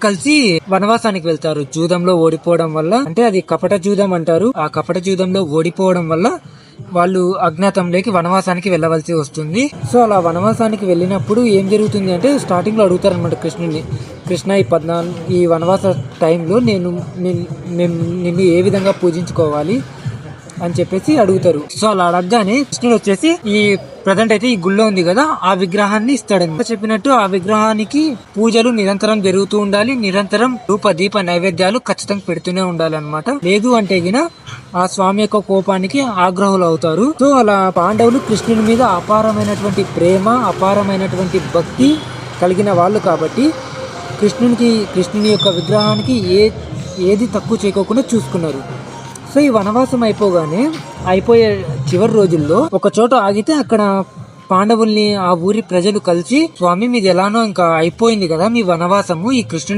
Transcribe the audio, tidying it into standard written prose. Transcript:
కలిసి వనవాసానికి వెళ్తారు. జూదంలో ఓడిపోవడం వల్ల, అంటే అది కపట జూదం అంటారు. ఆ కపట జూదంలో ఓడిపోవడం వల్ల వాళ్ళు అజ్ఞాతంలోకి వనవాసానికి వెళ్ళవలసి వస్తుంది. సో అలా వనవాసానికి వెళ్ళినప్పుడు ఏం జరుగుతుంది అంటే స్టార్టింగ్ లో అడుగుతారు అనమాట కృష్ణుని, కృష్ణ ఈ వనవాస టైంలో నిన్ను ఏ విధంగా పూజించుకోవాలి అని చెప్పేసి అడుగుతారు. సో అలా అడగగానే కృష్ణుడు వచ్చేసి ఈ ప్రజెంట్ అయితే ఈ గుళ్ళో ఉంది కదా ఆ విగ్రహాన్ని ఇస్తాడని చెప్పినట్టు ఆ విగ్రహానికి పూజలు నిరంతరం జరుగుతూ ఉండాలి. నిరంతరం ధూప దీప నైవేద్యాలు ఖచ్చితంగా పెడుతూనే ఉండాలి అనమాట. లేదు అంటే గిన ఆ స్వామి యొక్క కోపానికి ఆగ్రహులు అవుతారు. సో అలా పాండవులు కృష్ణుని మీద అపారమైనటువంటి ప్రేమ, అపారమైనటువంటి భక్తి కలిగిన వాళ్ళు కాబట్టి కృష్ణుని యొక్క విగ్రహానికి ఏది తక్కువ చేయకోకుండా చూసుకున్నారు. సో ఈ వనవాసం అయిపోయే చివరి రోజుల్లో ఒక చోట ఆగితే అక్కడ పాండవుల్ని ఆ ఊరి ప్రజలు కలిసి, స్వామి మీది ఎలానో ఇంకా అయిపోయింది కదా మీ వనవాసము, ఈ కృష్ణుని